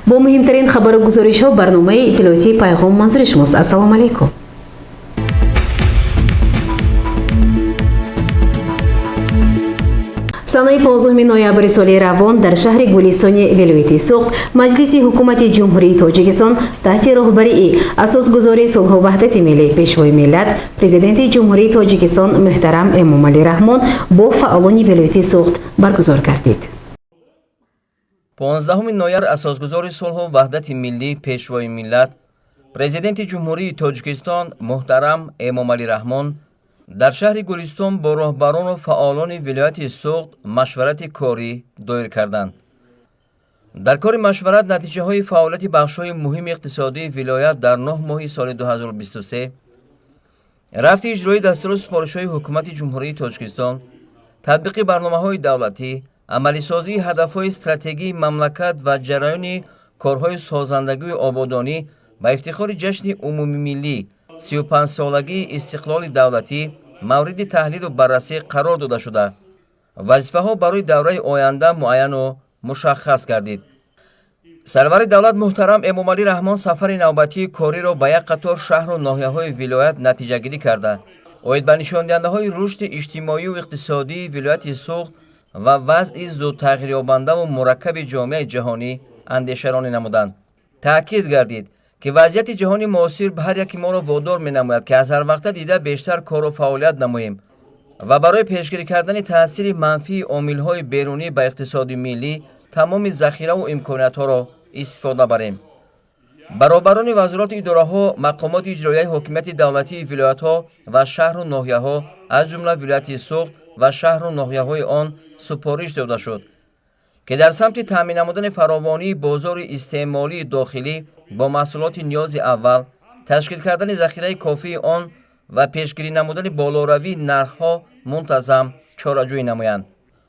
با مهمترین خبر و گزارش ها برنامه اطلاعاتی پیغام منظور شماست. السلام علیکم. سنه 15 نوامبر سال روان در شهر گلستان ولایت سوخت مجلس حکومت جمهوری تاجیکستان تحت رهبری اساسگزار صلح و وحدت ملی پیشوای ملت پرزیدنت جمهوری تاجیکستان محترم امامعلی رحمان با فعالان ولایت سوخت برگزار گردید. 15 نوامبر اساسگزار صلح و وحدت ملی پیشوای ملت پرزیدنت جمهوری تاجیکستان محترم امامعلی رحمان در شهر گلستان با راهبران و فعالان ولایت سوخت مشورت کاری دایر کردند. در کار مشورت نتیجه های فعالیت بخش های مهم اقتصادی ولایت در 9 ماه سال 2023 رفت اجرای دستور سفارش های حکومت جمهوری تاجیکستان، تطبیق برنامه های دولتی، عملی سازی هدف های استراتژی مملکت و جریان کارهای سازندگی و آبادانی با افتخار جشن عمومی ملی 35 سالگی استقلال دولتی مورد تحلیل و بررسی قرار داده شده. وظیفه ها برای دوره آینده معین و مشخص گردید. سرور دولت محترم امامعلی رحمان سفر نوبتی کاری را به یک قطار شهر و ناحیه های ولایت نتیجه گیری کرده. اوید به نشان دهنده های رشد اجتماعی و اقتصادی ولایت سوخت و وضع زود تغییر یابنده و مرکب جامعه جهانی اندیشه‌رانی نمودند. تأکید گردید که وضعیت جهانی معاصر به هر یک ما را وادار می‌نماید که از هر وقت دیده بیشتر کار و فعالیت نماییم و برای پیشگیری کردن تاثیر منفی عامل‌های بیرونی به اقتصاد ملی تمام ذخیره و امکانات‌ها را استفاده بریم. برابران وزارات اداره‌ها، مقامات اجرایی حکومت دولتی ولایت‌ها و شهر و ناحیه‌ها از جمله ولایت سوخت و شهر و ناحیه‌های آن سپارش داده شد که در سمت تامین نمودن فراوانی بازار استعمالی داخلی با محصولات نیاز اول، تشکیل کردن ذخیره کافی آن و پیشگیری نمودن بالاروی نرخ‌ها منتظم چاره‌جویی نمایند.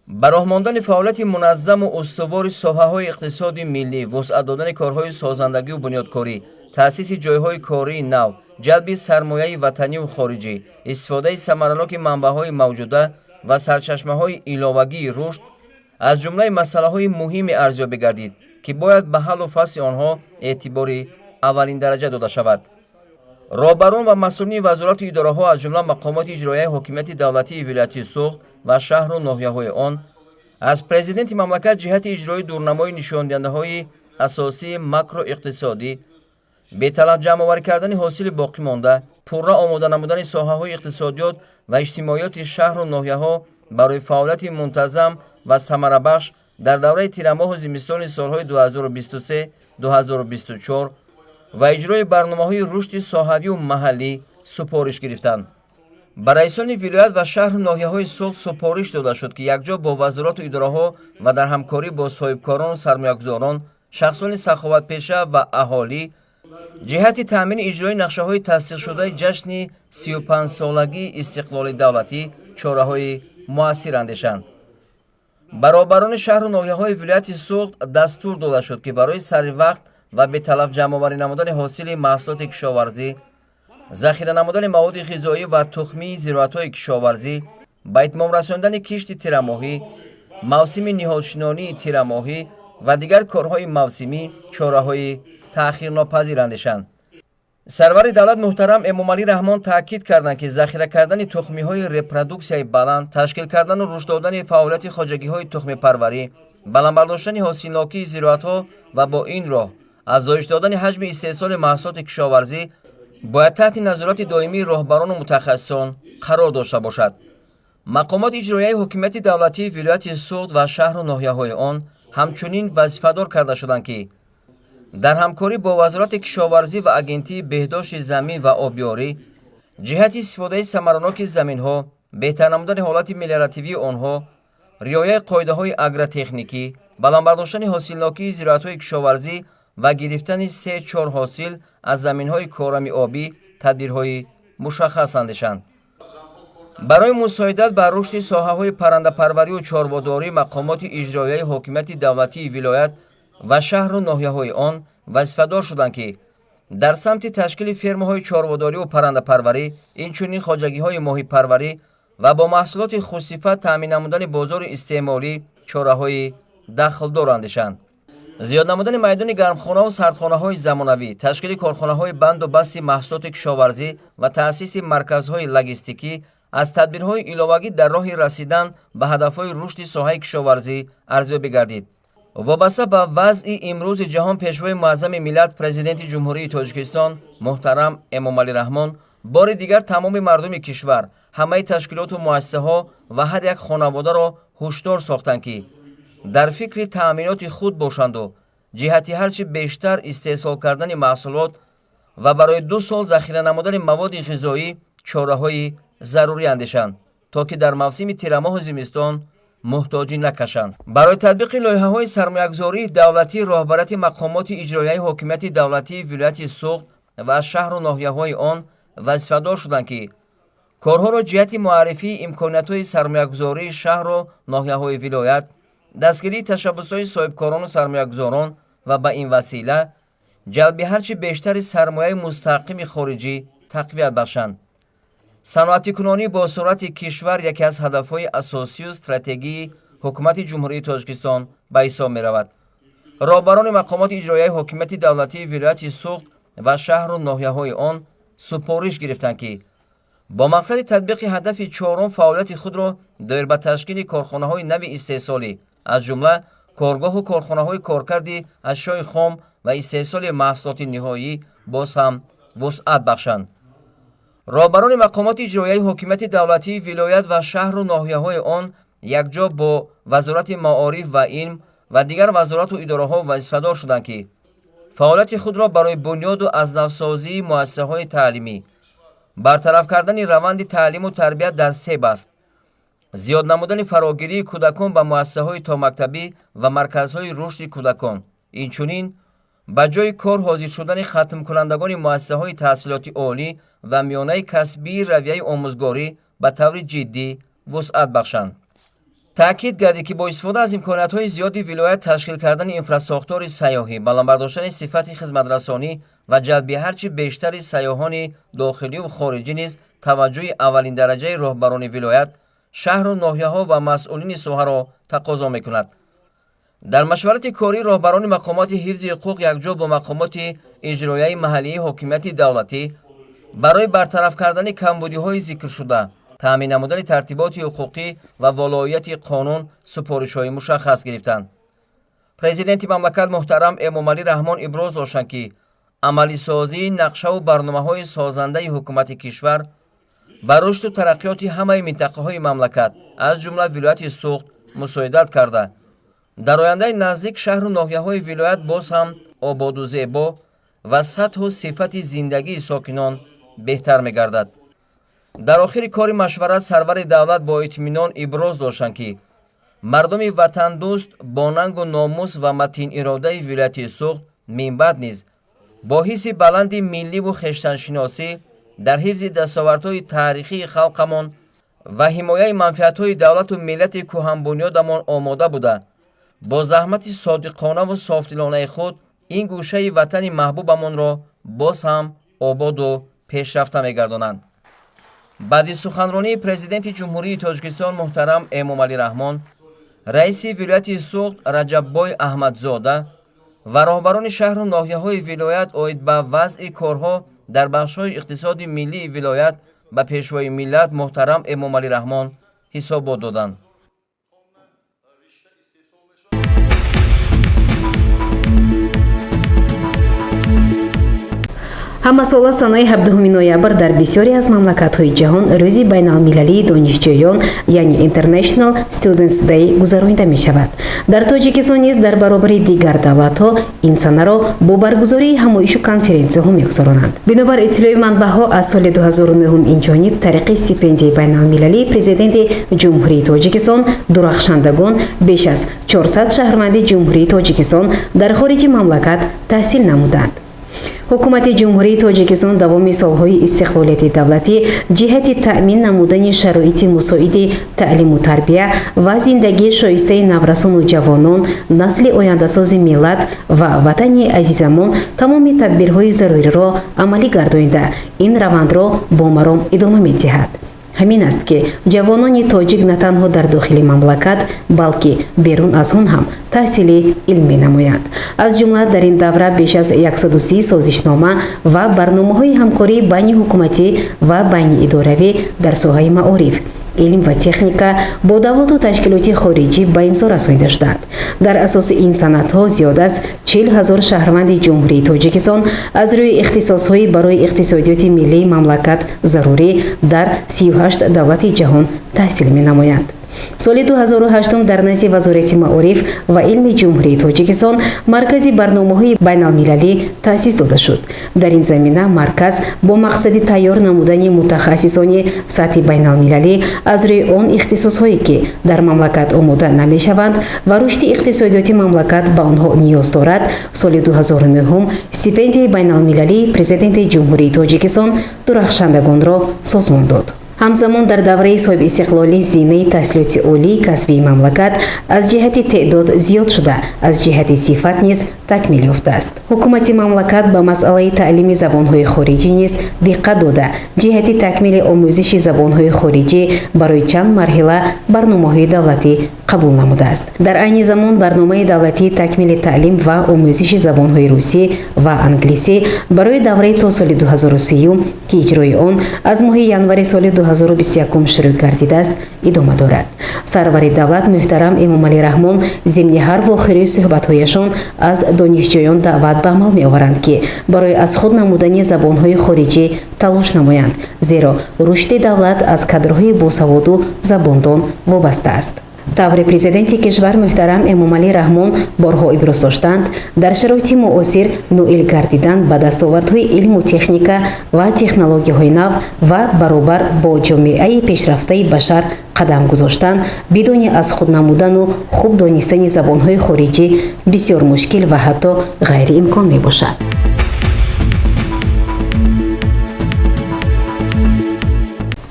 به راه ماندن فعالیت منظم و استوار ساحه‌های اقتصادی ملی، وسعت دادن کارهای سازندگی و بنیادکاری، تأسیس جایهای کاری نو، جلب سرمایه وطنی و خارجی، استفاده ثمرناک منبع‌های موجوده و سرچشمه‌های ایلاوگی رشد از جمله مسائل مهم ارزیابی گردید که باید به حل و فصل آنها اعتباری اولین درجه داده شود. راهبران و مسئولین وزارت اداره‌ها از جمله مقامات اجرایی حکومت دولتی ولایت سوخت و شهر و ناحیه‌های آن از پرزیدنت مملکت جهت اجرای دورنمای نشانده‌های اساسی ماکرو اقتصادی به طلب جمع‌آوری کردن حاصل باقی مانده، پورا آماده نمودن ساحه‌های اقتصادیات و اجتماعیات شهر و ناحیه‌ها برای فعالیت منتظم و ثمره بخش در دوره تیرماه و زمستان سالهای 2023-2024 و اجرای برنامه‌های رشد ساحوی و محلی سپارش گرفتند. برای رئیسان ولایت و شهر و ناحیه‌های سوخت سپارش داده شد که یکجا با وزارات و اداره‌ها و در همکاری با صاحبکاران و سرمایه‌گذاران، شخصان سخاوت‌پیشه و اهالی جهت تامین اجرای نقشه‌های تصدیق شده جشن 35 سالگی استقلال دولتی چاره‌های مؤثر اندیشند. برابران شهر و ناحیه‌های ولایت سوخت دستور داده شد که برای سریع وقت و به طلب جمع‌آوری نمودن حاصل محصولات کشاورزی، ذخیره نمودن مواد غذایی و تخمی زراعت‌های کشاورزی، به اتمام رساندن کشت تیرماهی، موسم نهالشنانی تیرماهی و دیگر کارهای موسمی چاره‌های تأخیرناپذیر اندیشند. سرور دولت محترم امامعلی رحمان تاکید کردند که ذخیره کردن تخمی‌های رپرودوکسیای بلند، تشکیل کردن و رشد دادن فعالیت خواجگی‌های تخم پروری، بلند برداشتن حاصلناکی زراعت‌ها و با این راه افزایش دادن حجم استحصال محصولات کشاورزی باید تحت نظارت دائمی راهبران و متخصصان قرار داشته باشد. مقامات اجرایی حکومت دولتی ولایت سوخت و شهر و ناحیه‌های آن همچنین وظیفه‌دار کرده شدند که در همکاری با وزارت کشاورزی و اگنتی بهداشت زمین و آبیاری جهت استفاده ثمرناک زمین‌ها، بهتر نمودن حالت ملیاراتیوی آنها، رعایت قاعده‌های آگروتکنیکی، بلند برداشتن حاصلناکی زراعت‌های کشاورزی و گرفتن 3-4 حاصل از زمین‌های کارمی آبی تدبیرهای مشخص اندیشند. برای مساعدت بر رشد ساحه‌های پرنده پروری و چارواداری مقامات اجرایی حکومت دولتی ولایت و شهر و ناحیه‌های آن وظیفه‌دار شدند که در سمت تشکیل فرم‌های چارواداری و پرنده پروری، اینچنین خواجگی‌های ماهی پروری و با محصولات خوش‌صفت تامین نمودن بازار استعماری چاره‌های دخل‌دار اندیشند. زیاد نمودن майдони гармхона ва сардхонаҳои замонавӣ, ташкили корхонаҳои банду басти маҳсулоти кишоварзӣ ва таъсиси марказҳои логистикӣ аз тадбирҳои иловагӣ дар роҳи расидан ба ҳадафҳои рушди соҳаи кишоварзӣ арзёбӣ гардид. вобаста ба вазъи имрӯзи ҷаҳон пешвои муаззами миллат президенти ҷумҳурии Тоҷикистон муҳтарам Эмомалӣ Раҳмон бори дигар тамоми мардуми кишвар, ҳамаи ташкилоту муассисаҳо ва ҳар як хонаводаро ҳушдор сохтанд ки дар фикри таъминоти худ бошанду ҷиҳати ҳарчи бештар истеҳсол кардани маҳсулот ва барои 2 сол захира намудани маводи ғизоӣ чораҳои зарурӣ андешанд, то ки дар мавсими тирамоҳу зимистон муҳтоҷӣ накашанд. барои татбиқи лоиҳаҳои сармоягузории давлатӣ роҳбарияти мақомоти иҷроияи ҳокимияти давлатии вилояти Суғд ва шаҳру ноҳияҳои он вазифадор шуданд ки корҳоро ҷиҳати муаррифии имкониятҳои сармоягузории шаҳру ноҳияҳои вилоят, дастгирии ташаббусҳои соҳибкорону сармоягузорон ва ба ин васила ҷалби ҳарчи бештари сармояи мустаҳқими хориҷӣ тақвият бахшанд. саноатикунонӣ бо сурати кишвар яке аз ҳадафҳои асосию стратегии ҳукумати ҷумҳурии Тоҷикистон ба ҳисоб меравад. роҳбарони мақомоти иҷроияи ҳокимияти давлатии вилояти Суғд ва шаҳру ноҳияҳои он супориш гирифтанд ки бо мақсади татбиқи ҳадафи чорум фаъолияти худро доир ба ташкили корхонаҳои нави истеҳсолӣ, аз ҷумла коргоҳу корхонаҳои коркарди ашёи хом ва истеҳсоли маҳсулоти ниҳоӣ боз ҳам вусъат бахшанд. роҳбарони мақомоти иҷроияи ҳокимияти давлатии вилоят ва шаҳру ноҳияҳои он якҷо бо вазорати маориф ва илм ва дигар вазорату идораҳо вазифадор шуданд ки фаъолияти худро барои бунёду азнавсозии муассисаҳои таълимӣ, бартараф кардани раванди таълиму тарбият дар 3 баст, зиёд намудани фарогирии кӯдакон ба муассисаҳои томактабӣ ва марказҳои рушди кӯдакон, инчунин ба ҷои кор ҳозир шудани хатмкунандагони муассисаҳои таҳсилоти олӣ ва миёнаи касбии равияи омӯзгорӣ ба таври ҷиддӣ вусъат бахшанд. таъкид гардид ки бо истифода аз имкониятҳои зиёди вилоят ташкил кардани инфраструктураи сайёҳӣ, баландбардоштани сифати хизматрасонӣ ва ҷалби ҳарчи бештари сайёҳони дохиливу хориҷӣ низ таваҷҷӯҳи аввалиндараҷаи роҳбарони вилоят, шаҳру ноҳияҳо ва масъулини соҳаро тақозо мекунад. дар машварати корӣ роҳбарони мақомоти ҳифзи ҳуқуқ якҷо бо мақомоти иҷроияи маҳаллии ҳокимияти давлатӣ барои бартараф кардани камбудиҳои зикршуда, таъмин намудани тартиботи ҳуқуқӣ ва волоияти қонун супоришҳои мушаххас гирифтанд. президенти мамлакат муҳтарам Эмомалӣ Раҳмон иброз доштанд ки амалисозии нақшаву барномаҳои созандаи ҳукумати кишвар ба рушду тараққиёти ҳамаи минтақаҳои мамлакат, аз ҷумла вилояти Суғд мусоидат карда, дар ояндаи наздик шаҳру ноҳияҳои вилоят боз ҳам ободу зебо ва сатҳу сифати зиндагии сокинон беҳтар мегардад. дар охири кори машварат сарвари давлат бо итминон иброз доштанд ки мардуми ватандӯст бо нангу номус ва матиниродаи вилояти Суғд минбаъд низ бо ҳисси баланди милливу хештаншиносӣ дар ҳифзи дастовардҳои таърихии халқамон ва ҳимояи манфиатҳои давлату миллати кӯҳанбунёдамон омода буда, бо заҳмати содиқонаву софдилонаи худ ин гӯшаи ватани маҳбубамонро боз ҳам ободу пешрафта мегардонанд. баъди суханронии президенти ҷумҳурии Тоҷикистон муҳтарам Эмомалӣ Раҳмон, раиси вилояти Суғд Раҷаббой Аҳмадзода ва роҳбарони шаҳру ноҳияҳои вилоят оид ба вазъи корҳо дар бахшҳои иқтисоди миллии вилоят ба пешвои миллат муҳтарам Эмомалӣ Раҳмон ҳисобот доданд. ҳамасола санаи 17 ноябр дар бисёре аз мамлакатҳои ҷаҳон рӯзи байналмилалии донишҷӯён, яъне International Students Day гузаронида мешавад. дар Тоҷикистон низ дар баробари дигар давлатҳо ин санаро бо баргузории ҳамоишу конференсияҳо мегузаронанд. бинобар иттилои манбаъҳо аз соли 2009 инҷониб тариқи стипендияи байналмилалии президенти ҷумҳурии Тоҷикистон дурахшандагон беш аз 400 шаҳрванди ҷумҳурии Тоҷикистон дар хориҷи мамлакат таҳсил намуданд. ҳукумати ҷумҳурии Тоҷикистон давоми солҳои истиқлолияти давлатӣ ҷиҳати таъмин намудани шароити мусоиди таълиму тарбия ва зиндагии шоистаи наврасону ҷавонон, насли ояндасози миллат ва ватани азизамон тамоми тадбирҳои заруриро амалӣ гардонида ин равандро бомаром идома медиҳад. ҳамин аст ки ҷавонони тоҷик на танҳо дар дохили мамлакат балки берун аз он ҳам таҳсили илм менамоянд. Аз ҷумла дар ин давра беш аз 130 созишнома ва барномаҳои ҳамкории байни ҳукуматӣ ва байни идоравӣ дар соҳаи маориф, илм ва техника бо давлату ташкилоти хориҷӣ ба имзо расонида шуданд. Дар асоси ин санадҳо зиёда аз 40 000 шаҳрванди ҷумҳурии Тоҷикистон аз рӯи ихтисосҳои барои иқтисодиёти миллии мамлакат зарурӣ дар 38 давлати ҷаҳон таҳсил менамоянд. соли 2008 дар назди вазорати маориф ва илми ҷумҳурии Тоҷикистон маркази барномаҳои байналмилалӣ таъсис дода шуд. Дар ин замина марказ бо мақсади тайёр намудани мутахассисони сатҳи байналмилалӣ аз рӯи он ихтисосҳое ки дар мамлакат омода намешаванд ва рушди иқтисодиёти мамлакат ба онҳо ниёз дорад, соли 2009 стипендияи байналмилалии президенти ҷумҳурии Тоҷикистон дурахшандагонро созмон дод. ҳамзамон дар давраи соҳибистиқлолӣ зинаи таҳсилоти олии касбии мамлакат аз ҷиҳати теъдод зиёд шуда, аз ҷиҳати сифат низ такмил ёфтааст. ҳукумати мамлакат ба масъалаи таълими забонҳои хориҷӣ низ диққат дода, ҷиҳати такмили омӯзиши забонҳои хориҷӣ барои чанд марҳила барномаҳои давлатӣ қабул намудааст. Дар айни замон барномаи давлатии такмили таълим ва омӯзиши забонҳои русӣ ва англисӣ барои давраи то соли 2030 ки иҷрои он аз моҳи январи соли 2021 шурӯъ гардидааст, идома дорад. Сарвари давлат муҳтарам Эмомалӣ Раҳмон зимни ҳар вохирии суҳбатҳояшон аз донишҷӯён даъват ба амал меоваранд ки барои аз худ намудани забонҳои хориҷӣ талош намоянд, зеро рушди давлат аз кадрҳои босаводу забондон вобаста аст. тавре президенти кишвар муҳтарам Эмомалӣ Раҳмон борҳо иброз доштанд, дар шароити муосир ноил гардидан ба дастовардҳои илму техника ва технологияҳои нав ва баробар бо ҷомеаи пешрафтаи башар қадам гузоштан бидуни аз худ намудану хуб донистани забонҳои хориҷӣ бисёр мушкил ва ҳатто ғайриимкон мебошад.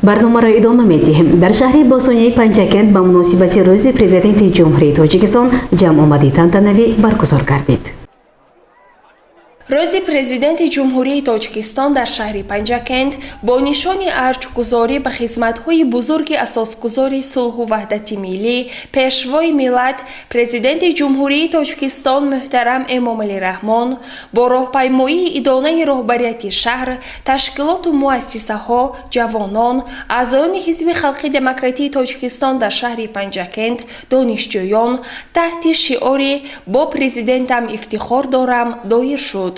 барномаро идома медиҳем. Дар шаҳри босонияи Панҷакент ба муносибати рӯзи президенти ҷумҳурии Тоҷикистон ҷамъомади тантанавӣ баргузор гардид. рӯзи президенти ҷумҳурии Тоҷикистон дар шаҳри Панҷакент бо нишони арҷгузорӣ ба хизматҳои бузурги асосгузори сулҳу ваҳдати миллӣ, пешвои миллат, президенти ҷумҳурии Тоҷикистон муҳтарам Эмомалӣ Раҳмон бо роҳпаймоии идонаи роҳбарияти шаҳр, ташкилоту муассисаҳо, ҷавонон, аъзоёни ҳизби халқи демократии Тоҷикистон дар шаҳри Панҷакент, донишҷӯён таҳти шиори «Бо президентам ифтихор дорам» доир шуд.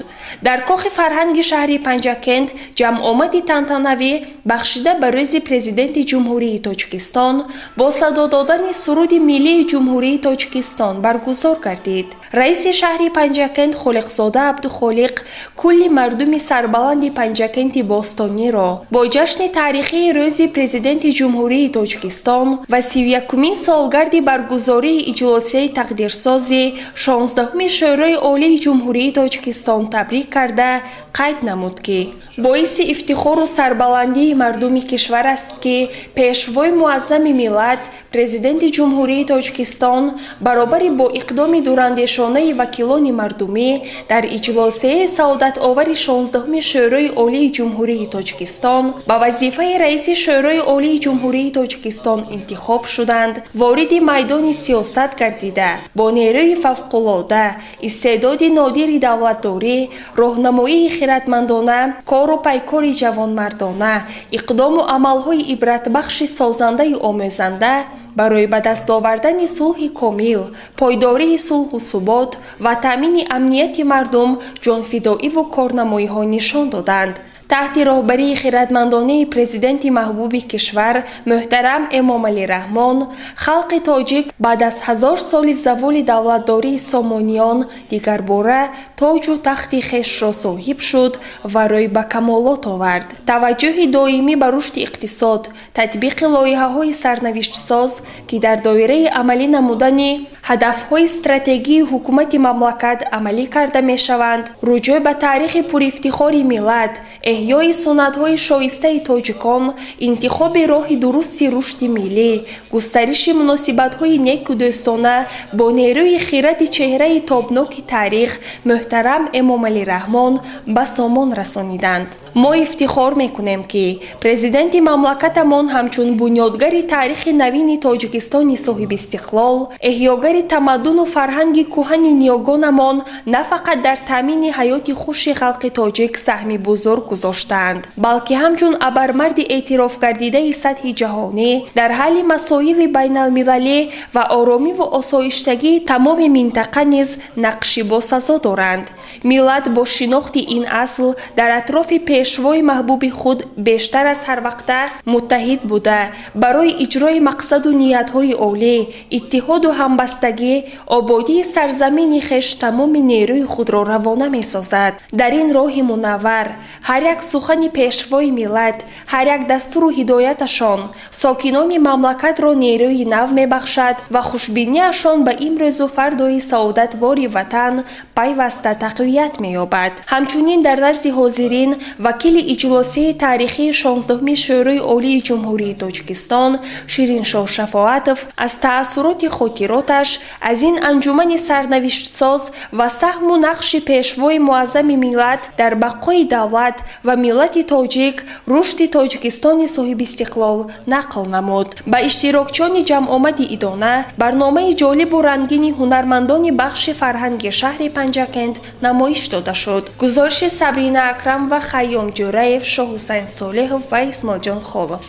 дар кохи фарҳанги шаҳри Панҷакент ҷамъомади тантанавӣ бахшида ба рӯзи президенти ҷумҳурии Тоҷикистон бо садо додани суруди миллии ҷумҳурии Тоҷикистон баргузор гардид. раиси шаҳри Панҷакент Холиқзода Абдухолиқ кулли мардуми сарбаланди Панҷакенти бостониро бо ҷашни таърихии рӯзи президенти ҷумҳурии Тоҷикистон ва 31-умин солгарди баргузории иҷлосияи тақдирсози 16-уми Шӯрои Олии ҷумҳурии Тоҷикистон табрик карда қайд намуд ки боиси ифтихору сарбаландии мардуми кишвар аст ки пешвои муаззами миллат президенти ҷумҳурии Тоҷикистон баробари бо иқдоми дурандешонаи вакилони мардумӣ дар иҷлосияи саодатовари 16-уми Шӯрои Олии ҷумҳурии Тоҷикистон ба вазифаи раиси Шӯрои Олии ҷумҳурии Тоҷикистон интихоб шуданд, вориди майдони сиёсат гардида бо нерӯи фавқулода, истеъдоди нодири давлатдорӣ, роҳнамоии хиратмандона, кору пайкори ҷавонмардона, иқдому амалҳои ибратбахши созандаи омӯзанда барои ба даст овардани сулҳи комил, пойдории сулҳу субот ва таъмини амнияти мардум ҷонфидоиву корнамоиҳо нишон доданд. таҳти роҳбарии хиратмандонаи президенти маҳбуби кишвар муҳтарам Эмомалӣ Раҳмон, халқи тоҷик баъд аз 1000 соли заволи давлатдории Сомониён дигарбора тоҷу тахти хешро соҳиб шуд ва рӯй ба камолот овард. таваҷҷӯҳи доимӣ ба рушди иқтисод, татбиқи лоиҳаҳои сарнавиштсоз ки дар доираи амалӣ намудани ҳадафҳои стратегии ҳукумати мамлакат амалӣ карда мешаванд, руҷӯъ ба таърихи пуифтихори миллат, эҳёи суннатҳои шоистаи тоҷикон, интихоби роҳи дурусти рушди миллӣ, густариши муносибатҳои неку дӯстона бо нерӯи хиради чеҳраи тобноки таърих муҳтарам Эмомалӣ Раҳмон ба сомон расониданд. мо ифтихор мекунем ки президенти мамлакатамон ҳамчун бунёдгари таърихи навини тоҷикистони соҳиби истиқлол, эҳёгари тамаддуну фарҳанги кӯҳани ниёгонамон на фақат дар таъмини ҳаёти хуши халқи тоҷик саҳми бузург гузоштаанд, балки ҳамчун абармарди эътирофгардидаи сатҳи ҷаҳонӣ дар ҳалли масоили байналмилалӣ ва оромиву осоиштагии тамоми минтақа низ нақши босазо доранд. миллат бо шинохти ин асл дар атрофи пешвои маҳбуби худ бештар аз ҳар вақта муттаҳид буда, барои иҷрои мақсаду ниятҳои олӣ, иттиҳоду ҳамбастагӣ, ободии сарзамини хеш тамоми нерӯи худро равона месозад. дар ин роҳи мунаввар ҳар як сухани пешвои миллат, ҳар як дастуру ҳидояташон сокинони мамлакатро нерӯи нав мебахшад ва хушбиниашон ба имрӯзу фардои саодатбори ватан пайваста тақвият меёбад. ҳамчунин дар назди ҳозирин вакили иҷлосии таърихии 16-уми шӯрои олии ҷумҳурии Тоҷикистон Шириншоҳ Шафоатов аз таассуроти хотироташ аз ин анҷумани сарнавиштсоз ва саҳму нақши пешвои муаззами миллат дар бақои давлат ва миллати тоҷик рушди Тоҷикистони соҳиби истиқлол нақл намуд. ба иштирокчиёни ҷамъомади идона барномаи ҷолибу рангини ҳунармандони бахши фарҳанги шаҳри Панҷакент намоиш дода шуд. гузориши Сабрина Акрам ва Хайём Ҷураев, Шоҳусайн Солеҳов ва Исмоилҷон Холов.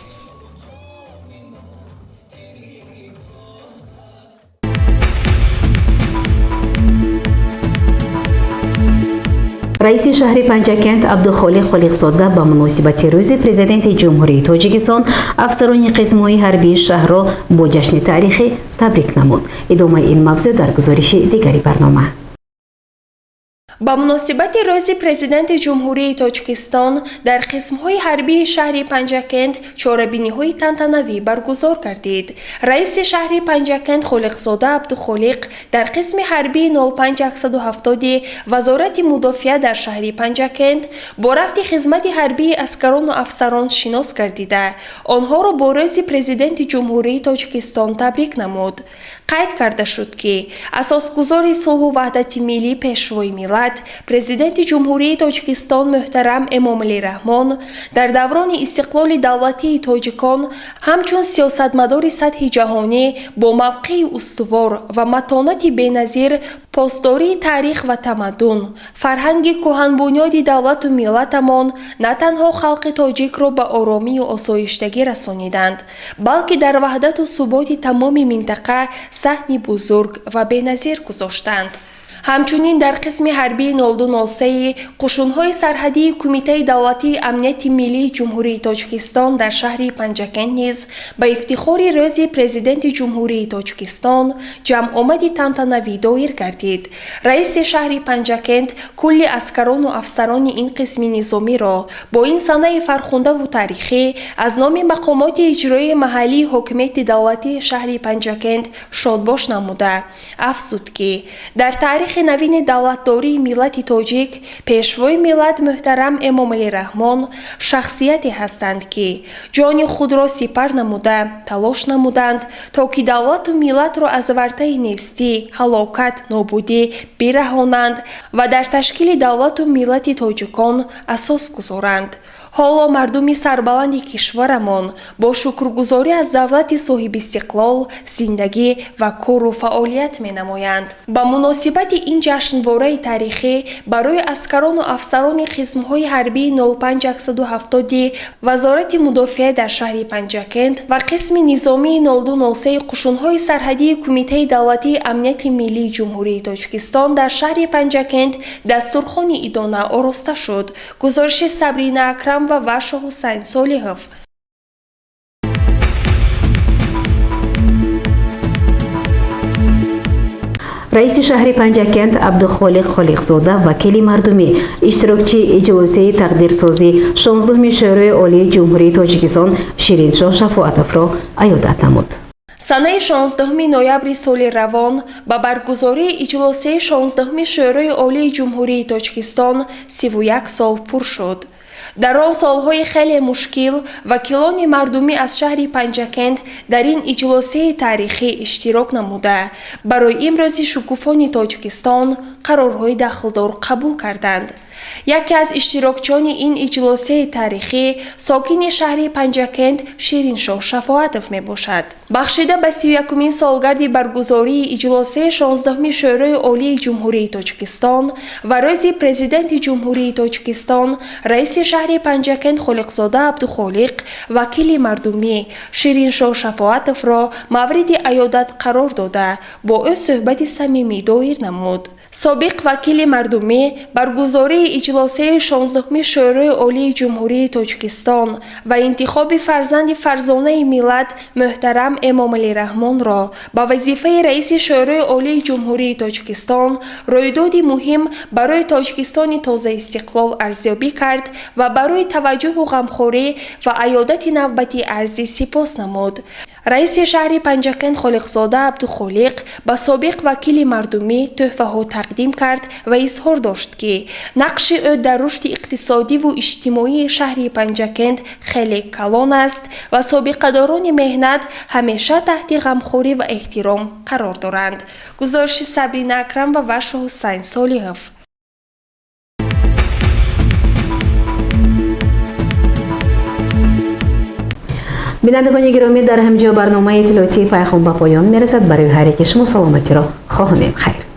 раиси шаҳри Панҷакент Абдухолиқ Холиқзода ба муносибати рӯзи президенти ҷумҳурии Тоҷикистон афсарони қисмҳои ҳарбии шаҳрро бо ҷашни таърихӣ табрик намуд. идомаи ин мавзӯъ дар гузориши дигари барнома. ба муносибати рӯзи президенти ҷумҳурии Тоҷикистон дар қисмҳои ҳарбии шаҳри Панҷакент чорабиниҳои тантанавӣ баргузор гардид. раиси шаҳри Панҷакент Холиқзода Абдухолиқ дар қисми ҳарбии 05170 вазорати мудофиа дар шаҳри Панҷакент бо рафти хизмати ҳарбии аскарону афсарон шинос гардида, онҳоро бо рӯзи президенти ҷумҳурии Тоҷикистон табрик намуд. қайд карда шуд ки асосгузори сулҳу ваҳдати миллӣ пешвои миллат президенти ҷумҳурии Тоҷикистон муҳтарам Эмомалӣ Раҳмон дар даврони истиқлоли давлатии тоҷикон ҳамчун сиёсатмадори сатҳи ҷаҳонӣ бо мавқеи устувор ва матонати беназир постдории таърих ва тамаддун, фарҳанги кӯҳанбунёди давлату миллатамон на танҳо халқи тоҷикро ба оромию осоиштагӣ расониданд, балки дар ваҳдату суботи тамоми минтақа саҳми бузург ва беназир гузоштанд. ҳамчунин дар қисми ҳарбии 0203 қушунҳои сарҳадии Кумитаи давлатии амнияти миллии ҷумҳурии Тоҷикистон дар шаҳри Панҷакент низ ба ифтихори рӯзи президенти ҷумҳурии Тоҷикистон ҷамъомади тантанавӣ доир гардид. раиси шаҳри Панҷакент кулли аскарону афсарони ин қисми низомиро бо ин санаи фархундаву таърихӣ аз номи мақомоти иҷроии маҳаллии ҳокимияти давлатии шаҳри Панҷакент шодбош намуда афзуд ки дар таърихи навини давлатдории миллати тоҷик пешвои миллат муҳтарам Эмомалӣ Раҳмон шахсияте ҳастанд ки ҷони худро сипар намуда талош намуданд то ки давлату миллатро аз вартаи нестӣ, ҳалокат, нобудӣ бираҳонанд ва дар ташкили давлату миллати тоҷикон асос гузоранд. ҳоло мардуми сарбаланди кишварамон бо шукргузорӣ аз давлати соҳиби истиқлол зиндагӣ ва кору фаъолият менамоянд. ба муносибати ин ҷашнвораи таърихӣ барои аскарону афсарони қисмҳои ҳарбии 05170 вазорати мудофиа дар шаҳри Панҷакент ва қисми низомии 0203 қушунҳои сарҳадии Кумитаи давлатии амнияти миллии ҷумҳурии Тоҷикистон дар шаҳри Панҷакент дастурхони идона ороста шуд. гузориши Сабрина Акрам ва Шоҳусайн Солеҳов. раиси шаҳри Панҷакент Абдухолиқ Холиқзода вакили мардумӣ иштирокчии иҷлосии тақдирсозии 16-уми шӯрои олии ҷумҳурии Тоҷикистон Шириншоҳ Шафоатовро аёдат намуд. санаи 16 ноябри соли равон ба баргузории иҷлосии 16-уми шӯрои олии ҷумҳурии Тоҷикистон 31 сол пур шуд. дар он солҳои хеле мушкил вакилони мардумӣ аз шаҳри Панҷакент дар ин иҷлосии таърихӣ иштирок намуда барои имрӯзи шукуфони Тоҷикистон қарорҳои дахлдор қабул карданд. یکی از اشتراکچیان این اجلاس تاریخی ساکن شهر پنجکند شیرین‌شاه شفاعتوف می باشد. بخشیده به 31مین سالگرد برگزاری اجلاس 16 شورای عالی جمهوری تاجیکستان و روز پرزیدنت جمهوری تاجیکستان رئیس شهر پنجکند خالقزاده عبدالخالق وکیل مردمی شیرین‌شاه شفاعتوف را مورد عیادت قرار داده با او صحبت صمیمی دایر نمود. سابق وکیل مردمی برگزاری اجلاس 16 شورای عالی جمهوری تاجیکستان و انتخاب فرزند فرزانه ملت محترم امامعلی رحمان را با وظیفه رئیس شورای عالی جمهوری تاجیکستان رویدادی مهم برای تاجیکستان تازه استقلال ارزیابی کرد و برای توجه و غمخوری و عیادت نوبتی ارزی سپاس نمود. رئیس شهر پنجکند خالقزاده عبدالخالق با سابق وکیل مردمی تحفه ها تقدیم کرد و اظهار داشت که نقش او در رشد اقتصادی و اجتماعی شهر پنجکند خیلی کلان است و سابقه‌داران مهنت همیشه تحت غمخوری و احترام قرار دارند. گزارش صبرین اکرم و وشو حسین صالحوف. بینندگان گرامی، در همینجا برنامه اطلاعاتی پیام به پایان میرسد. برای هر یک شما سلامتی را خواهانیم. خیر.